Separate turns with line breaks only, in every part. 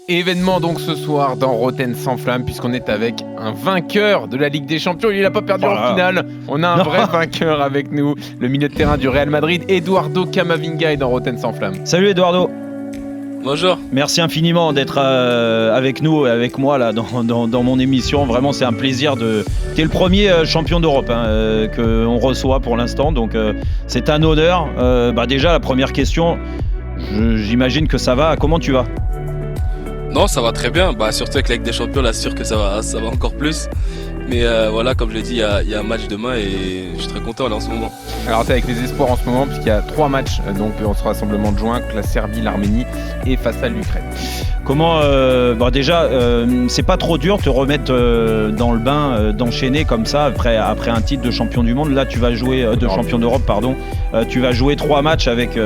Événement donc ce soir dans Rotten sans flamme, puisqu'on est avec un vainqueur de la Ligue des Champions. Il n'a pas perdu en finale. On a un vrai vainqueur avec nous, le milieu de terrain du Real Madrid, Eduardo Camavinga, est dans Rotten sans flamme.
Salut Eduardo.
Bonjour.
Merci infiniment d'être avec nous et avec moi là dans mon émission. Vraiment, c'est un plaisir T'es le premier champion d'Europe qu'on reçoit pour l'instant, donc c'est un honneur. Déjà, la première question, j'imagine que ça va. Comment tu vas ?
Non, ça va très bien. Surtout avec la Ligue des Champions, là, c'est sûr que ça va encore plus. Mais voilà, comme je l'ai dit, il y a un match demain et je suis très content là en ce moment.
Alors, t'es avec les espoirs en ce moment, puisqu'il y a 3 matchs donc en ce rassemblement de juin, la Serbie, l'Arménie et face à l'Ukraine.
Comment déjà, c'est pas trop dur de te remettre dans le bain, d'enchaîner comme ça après un titre de champion du monde. Là, tu vas jouer champion d'Europe, pardon. Tu vas jouer 3 matchs avec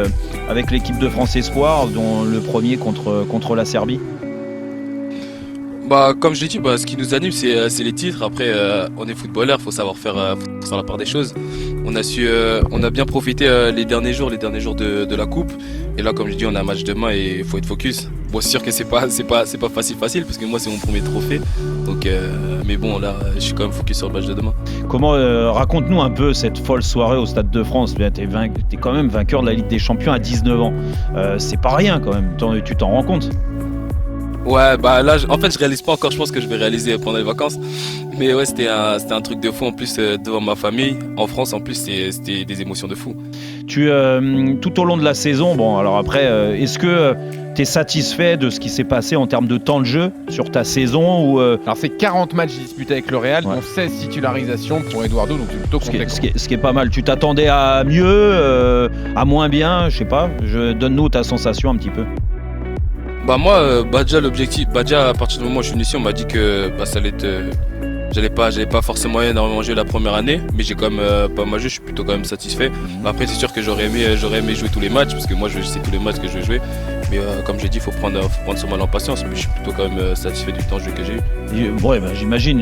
l'équipe de France Espoir, dont le premier contre la Serbie.
Comme je l'ai dit, ce qui nous anime, c'est les titres. Après, on est footballeur, faut savoir faire la part des choses. On a bien profité les derniers jours de la coupe. Et là, comme je dis, on a un match demain et il faut être focus. Bon, c'est sûr que c'est pas facile parce que moi c'est mon premier trophée. Donc, mais bon, là, je suis quand même focus sur le match de demain.
Comment raconte-nous un peu cette folle soirée au Stade de France. T'es quand même vainqueur de la Ligue des Champions à 19 ans. C'est pas rien quand même. Tu t'en rends compte ?
Ouais, là, en fait, je réalise pas encore. Je pense que je vais réaliser pendant les vacances. Mais ouais, c'était un truc de fou. En plus, devant ma famille, en France, en plus, c'était des émotions de fou.
Tout au long de la saison, alors après, est-ce que tu es satisfait de ce qui s'est passé en termes de temps de jeu sur ta saison ou
Alors, c'est 40 matchs disputés avec le Real, dont 16 titularisations pour Eduardo, donc c'est plutôt conséquent.
Ce qui est pas mal. Tu t'attendais à mieux, à moins bien, je sais pas. Donne-nous ta sensation un petit peu.
Moi, déjà l'objectif, déjà à partir du moment où je suis venu ici, on m'a dit que ça allait être, j'allais pas forcément énormément jouer la première année, mais j'ai quand même pas mal joué, je suis plutôt quand même satisfait. Après, c'est sûr que j'aurais aimé jouer tous les matchs, parce que moi c'est tous les matchs que je vais jouer. Mais comme j'ai dit, faut prendre son mal en patience, mais je suis plutôt quand même satisfait du temps de jeu que j'ai eu.
Ouais, j'imagine.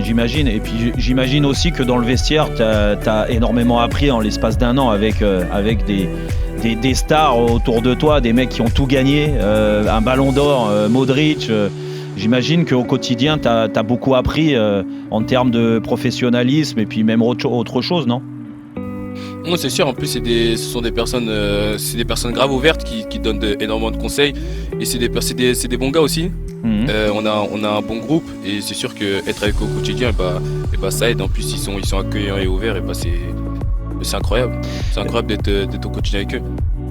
Et puis j'imagine aussi que dans le vestiaire, t'as énormément appris en l'espace d'un an avec des stars autour de toi, des mecs qui ont tout gagné, un ballon d'or, Modric. J'imagine qu'au quotidien, tu as beaucoup appris en termes de professionnalisme et puis même autre chose, non ?
Non, c'est sûr. En plus, ce sont des personnes graves ouvertes qui donnent énormément de conseils. Et c'est des bons gars aussi. On a un bon groupe et c'est sûr qu'être avec eux au quotidien, ça aide. En plus, ils sont accueillants et ouverts. C'est incroyable. C'est incroyable d'être au quotidien avec eux.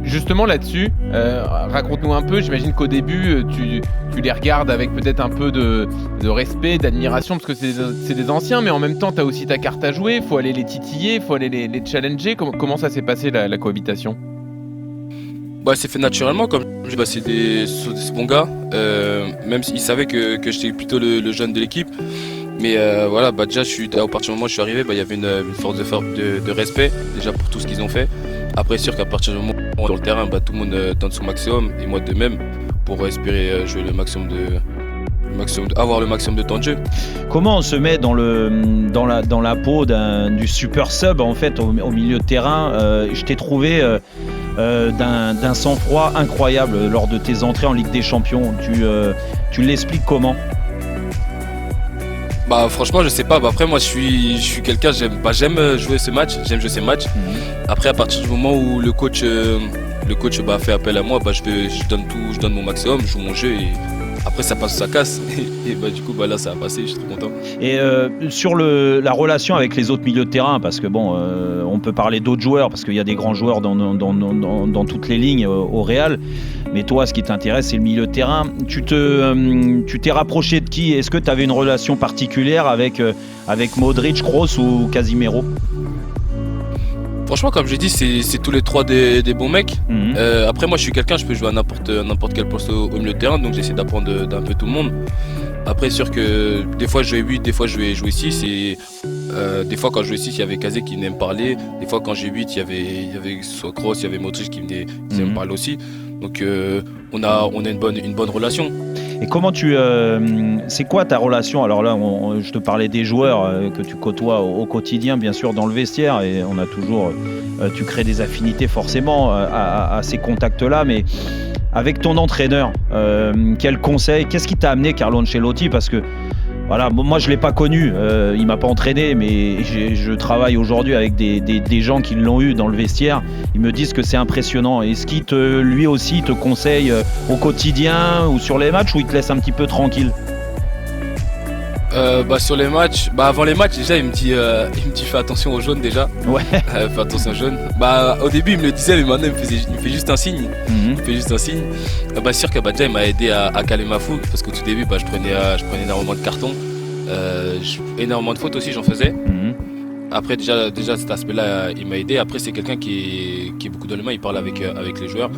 Justement là-dessus, raconte-nous un peu. J'imagine qu'au début, tu les regardes avec peut-être un peu de respect, d'admiration, parce que c'est des anciens, mais en même temps, tu as aussi ta carte à jouer. Il faut aller les titiller, il faut aller les challenger. Comment ça s'est passé la cohabitation ?
C'est fait naturellement, comme je dis, c'est des bons gars. Même s'ils savaient que j'étais plutôt le jeune de l'équipe. Mais déjà, à partir du moment où je suis arrivé, il y avait une force de respect, déjà pour tout ce qu'ils ont fait. Après, c'est sûr qu'à partir du moment où on est dans le terrain, tout le monde donne son maximum, et moi de même, pour espérer jouer avoir le maximum de temps de jeu.
Comment on se met dans la peau du super sub en fait au milieu de terrain ? Je t'ai trouvé d'un sang-froid incroyable lors de tes entrées en Ligue des Champions. Tu l'expliques comment ?
Franchement, je sais pas. Après, moi, je suis quelqu'un, j'aime jouer ces matchs. Après, à partir du moment où le coach fait appel à moi, je donne mon maximum, je joue mon jeu et après ça passe ou ça casse. Et du coup, là, ça a passé, je suis trop content.
Et sur la relation avec les autres milieux de terrain, parce que on peut parler d'autres joueurs, parce qu'il y a des grands joueurs dans toutes les lignes au Real. Mais toi, ce qui t'intéresse, c'est le milieu de terrain. Tu t'es rapproché de qui ? Est-ce que tu avais une relation particulière avec Modric, Kroos ou Casemiro ?
Franchement, comme j'ai dit, c'est tous les trois des bons mecs. Après, moi, je suis quelqu'un, je peux jouer à n'importe quel poste au milieu de terrain, donc j'essaie d'apprendre d'un peu tout le monde. Après, c'est sûr que des fois, je jouais 8, des fois, je vais jouer 6. Et des fois, quand je jouais 6, il y avait Kazé qui venait me parler. Des fois, quand j'ai 8, il y avait soit Kroos, il y avait Modric qui venait me parler aussi. Donc, on a une bonne relation.
Et comment c'est quoi ta relation ? Alors là, je te parlais des joueurs que tu côtoies au quotidien, bien sûr, dans le vestiaire, et on a toujours, tu crées des affinités forcément à ces contacts-là, mais avec ton entraîneur, quel conseil, qu'est-ce qui t'a amené Carlo Ancelotti? Parce que voilà, moi je l'ai pas connu, il m'a pas entraîné, mais je travaille aujourd'hui avec des gens qui l'ont eu dans le vestiaire. Ils me disent que c'est impressionnant. Est-ce qu'il lui aussi te conseille au quotidien ou sur les matchs, ou il te laisse un petit peu tranquille?
Sur les matchs, avant les matchs déjà il me dit fais attention aux jaunes déjà.
Ouais.
Fais attention aux jaunes. Au début il me le disait, mais maintenant il me fait juste un signe. Il me fait juste un signe. C'est sûr que déjà il m'a aidé à caler ma fougue, parce qu'au tout début je prenais énormément de cartons, énormément de fautes aussi j'en faisais. Après déjà cet aspect-là il m'a aidé. Après c'est quelqu'un qui est beaucoup dans les mains, il parle avec les joueurs.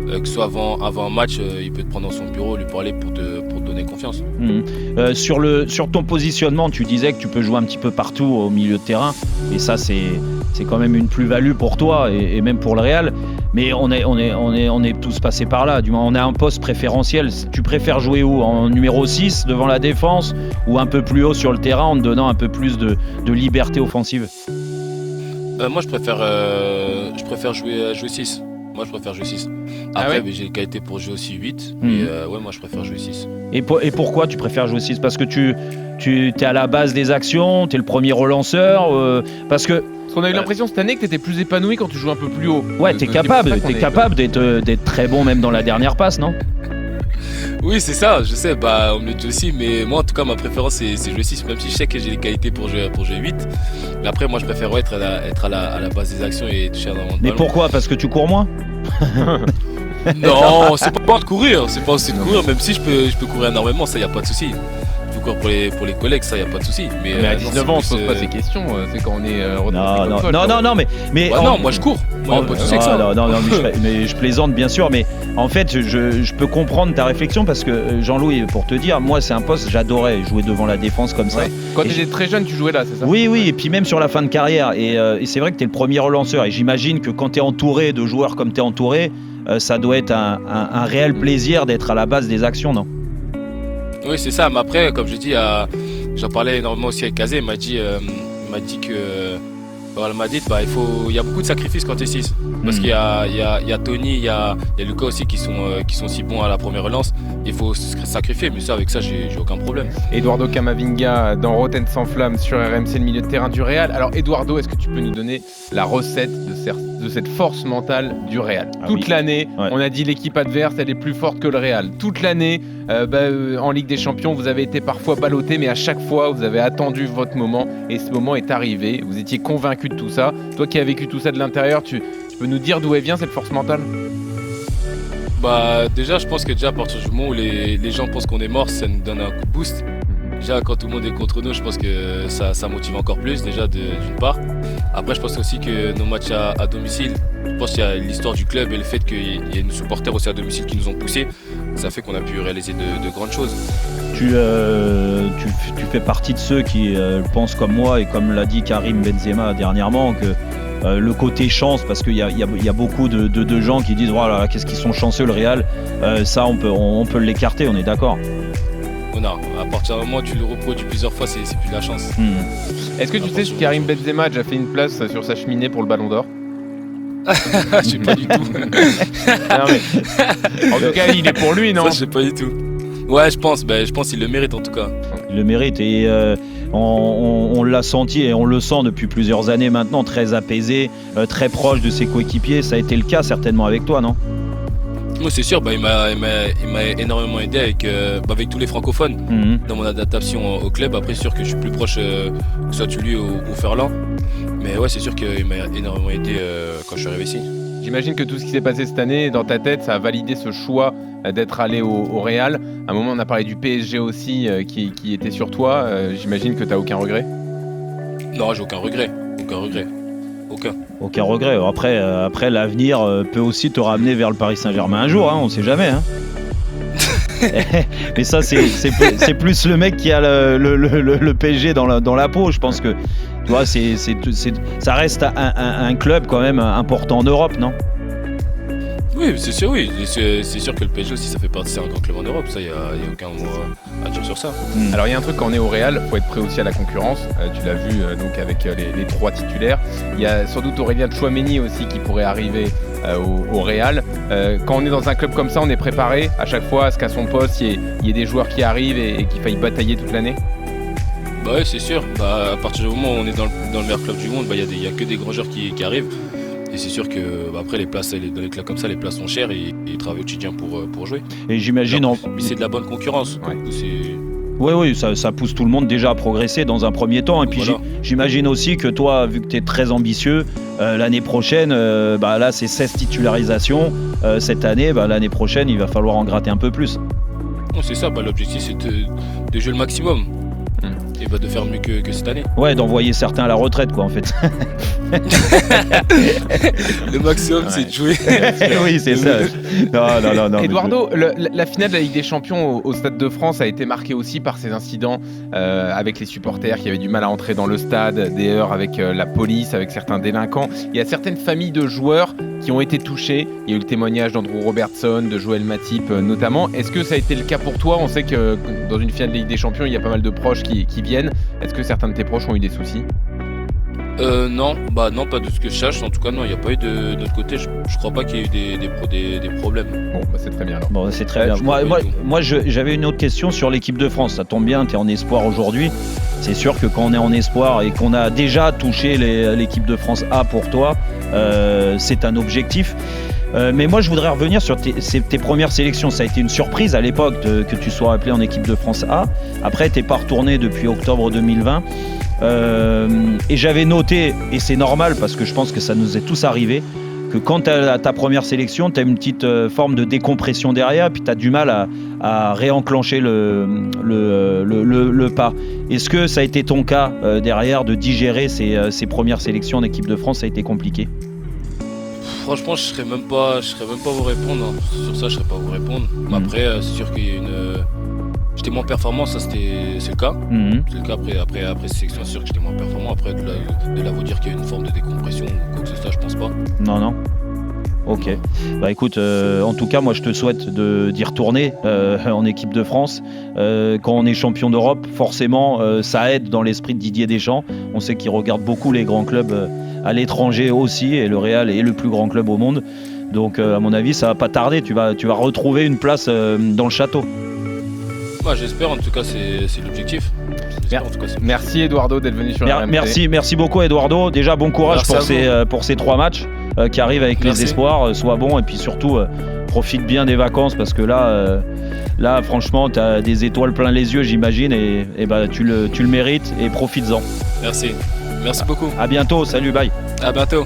Que ce soit avant un match, il peut te prendre dans son bureau, lui parler pour te donner confiance.
Sur ton positionnement, tu disais que tu peux jouer un petit peu partout au milieu de terrain, et ça c'est quand même une plus-value pour toi et même pour le Real. Mais on est tous passés par là. Du moins, on a un poste préférentiel. Tu préfères jouer où? En numéro 6 devant la défense, ou un peu plus haut sur le terrain en te donnant un peu plus de liberté offensive?
Moi je préfère jouer 6. Moi je préfère jouer 6. Après j'ai les qualités pour jouer aussi 8. Mais moi je préfère jouer 6.
Et pourquoi tu préfères jouer 6? Parce que tu es à la base des actions, tu es le premier relanceur, parce
qu'on a eu l'impression cette année que tu étais plus épanoui quand tu jouais un peu plus haut.
Ouais, tu es capable d'être très bon même dans la dernière passe, non?
Oui, c'est ça, je sais, au milieu de aussi, mais moi en tout cas ma préférence c'est jouer 6, même si je sais que j'ai les qualités pour jouer 8. Mais après moi je préfère être à la base des actions et toucher dans le ballon.
Mais pourquoi? Parce que tu cours moins?
Non, c'est pas de courir, même si je peux courir énormément, ça y a pas de souci. Je peux courir pour les collègues, ça y a pas de souci. Mais
à 19 ans on se pose pas ces questions, c'est quand on est
Non, mais
non, moi je cours. Moi, pas de souci avec ça.
Non, mais je plaisante bien sûr, mais en fait je peux comprendre ta réflexion, parce que Jean-Louis, pour te dire, moi c'est un poste, j'adorais jouer devant la défense comme ça.
Quand tu étais très jeune, tu jouais là, c'est ça?
Oui, et puis même sur la fin de carrière, et c'est vrai que tu es le premier relanceur, et j'imagine que quand tu es entouré de joueurs comme tu es entouré, ça doit être un réel plaisir d'être à la base des actions, non?
Oui, c'est ça, mais après, comme je dis, j'en parlais énormément aussi avec Kazé, il m'a dit que Real Madrid, il y a beaucoup de sacrifices quand tu es 6. Parce qu'il y a Tony, il y a Lucas aussi qui sont si bons à la première relance. Il faut se sacrifier, mais ça, avec ça, j'ai aucun problème.
Eduardo Camavinga dans Rotten sans flamme sur RMC, le milieu de terrain du Real. Alors Eduardo, est-ce que tu peux nous donner la recette de cette force mentale du Real? Toute l'année, on a dit l'équipe adverse, elle est plus forte que le Real. Toute l'année, en Ligue des Champions, vous avez été parfois ballotté, mais à chaque fois, vous avez attendu votre moment, et ce moment est arrivé. Vous étiez convaincu de tout ça. Toi qui as vécu tout ça de l'intérieur, tu peux nous dire d'où elle vient, cette force mentale?
Déjà, je pense que à partir du moment où les gens pensent qu'on est mort, ça nous donne un coup de boost. Déjà, quand tout le monde est contre nous, je pense que ça motive encore plus, déjà d'une part. Après, je pense aussi que nos matchs à domicile, je pense qu'il y a l'histoire du club et le fait qu'il y ait nos supporters aussi à domicile qui nous ont poussés. Ça fait qu'on a pu réaliser de grandes choses.
Tu fais partie de ceux qui pensent comme moi, et comme l'a dit Karim Benzema dernièrement, que le côté chance, parce qu'il y a beaucoup de gens qui disent oh là, qu'est-ce qu'ils sont chanceux le Real, ça on peut l'écarter, on est d'accord?
Non, à partir du moment où tu le reproduis plusieurs fois, c'est plus de la chance.
Est-ce que tu sais si Karim Benzema a déjà fait une place sur sa cheminée pour le Ballon d'Or?
Je sais pas du tout.
Non, mais... En tout cas, il est pour lui, non?
Ça, je sais pas du tout. Ouais, je pense qu'il le mérite en tout cas.
Il le mérite, et on l'a senti et on le sent depuis plusieurs années maintenant, très apaisé, très proche de ses coéquipiers. Ça a été le cas certainement avec toi, non?
Moi, c'est sûr, il m'a énormément aidé avec tous les francophones dans mon adaptation au club. Après, c'est sûr que je suis plus proche, que ce soit lui ou Ferland. Mais ouais, c'est sûr qu'il m'a énormément aidé quand je suis arrivé ici.
J'imagine que tout ce qui s'est passé cette année, dans ta tête, ça a validé ce choix d'être allé au Real. À un moment, on a parlé du PSG aussi qui était sur toi. J'imagine que tu n'as aucun regret?
Non, j'ai aucun regret.
Aucun regret. Après l'avenir peut aussi te ramener vers le Paris Saint-Germain un jour, hein, on sait jamais. Hein. Mais ça, c'est plus le mec qui a le PSG dans la peau. Je pense que tu vois, ça reste un club quand même important en Europe, non?
Oui, c'est sûr, oui. C'est sûr que le PSG aussi, ça fait partie, c'est un grand club en Europe. Ça, il y a aucun mot à dire sur ça.
Alors il y a un truc, quand on est au Real, faut être prêt aussi à la concurrence. Tu l'as vu donc avec les 3 titulaires. Il y a sans doute Aurélien Tchouaméni aussi qui pourrait arriver au Real. Quand on est dans un club comme ça, on est préparé à chaque fois à ce qu'à son poste, il y ait des joueurs qui arrivent et qu'il faille batailler toute l'année.
Bah oui, c'est sûr. À partir du moment où on est dans le meilleur club du monde, il y a que des grands joueurs qui arrivent. Et c'est sûr que après les places, dans les clubs comme ça, les places sont chères et ils travaillent au quotidien pour jouer.
Et j'imagine.
Mais c'est de la bonne concurrence.
Ouais.
Oui, ça pousse tout le monde déjà à progresser dans un premier temps. Et puis voilà. J'imagine aussi que toi, vu que tu es très ambitieux, l'année prochaine, là c'est 16 titularisations. Cette année, l'année prochaine, il va falloir en gratter un peu plus.
Non, c'est ça, l'objectif c'est de jouer le maximum. Et de faire mieux que cette année.
Ouais, d'envoyer certains à la retraite, quoi, en fait.
Le maximum, c'est de jouer.
Oui, c'est ça. Non.
Eduardo, la finale de la Ligue des Champions au Stade de France a été marquée aussi par ces incidents avec les supporters qui avaient du mal à entrer dans le stade, des heurts avec la police, avec certains délinquants. Il y a certaines familles de joueurs qui ont été touchés. Il y a eu le témoignage d'Andrew Robertson, de Joël Matip notamment. Est-ce que ça a été le cas pour toi ? On sait que dans une finale de Ligue des Champions, il y a pas mal de proches qui viennent. Est-ce que certains de tes proches ont eu des soucis ?
Non, pas de ce que je sache. En tout cas, non, il n'y a pas eu de notre côté. Je crois pas qu'il y ait eu des problèmes.
Bon, c'est très bien alors.
Bon, c'est très bien. Moi, j'avais une autre question sur l'équipe de France. Ça tombe bien, tu es en espoir aujourd'hui. C'est sûr que quand on est en espoir et qu'on a déjà touché l'équipe de France A pour toi, c'est un objectif. Mais moi, je voudrais revenir sur tes premières sélections. Ça a été une surprise à l'époque que tu sois appelé en équipe de France A. Après, tu n'es pas retourné depuis octobre 2020. Et j'avais noté, et c'est normal parce que je pense que ça nous est tous arrivé, que quand tu as ta première sélection, tu as une petite forme de décompression derrière, puis tu as du mal à réenclencher le pas. Est-ce que ça a été ton cas derrière de digérer ces premières sélections en équipe de France ? Ça a été compliqué ?
Franchement, je serais même pas vous répondre. Sur ça, je serais pas vous répondre. Mais après, c'est sûr qu'il y a j'étais moins performant, ça c'est le cas. C'est le cas après cette sélection, c'est sûr que j'étais moins performant. Après, de là vous dire qu'il y a une forme de décompression ou quoi que ce soit, je pense pas.
Non. Ok. Écoute, en tout cas, moi je te souhaite d'y retourner en équipe de France. Quand on est champion d'Europe, forcément, ça aide dans l'esprit de Didier Deschamps. On sait qu'il regarde beaucoup les grands clubs à l'étranger aussi, et le Real est le plus grand club au monde. Donc, à mon avis, ça va pas tarder. Tu vas retrouver une place dans le château.
J'espère, en tout cas, c'est l'objectif.
Merci Eduardo d'être venu sur la RMC.
Merci beaucoup Eduardo. Déjà, bon courage pour ces 3 matchs qui arrivent avec les espoirs. Sois bon et puis surtout, profite bien des vacances parce que là franchement, tu as des étoiles plein les yeux, j'imagine, et tu le mérites et profites-en.
Merci beaucoup.
À bientôt, salut, bye.
À bientôt.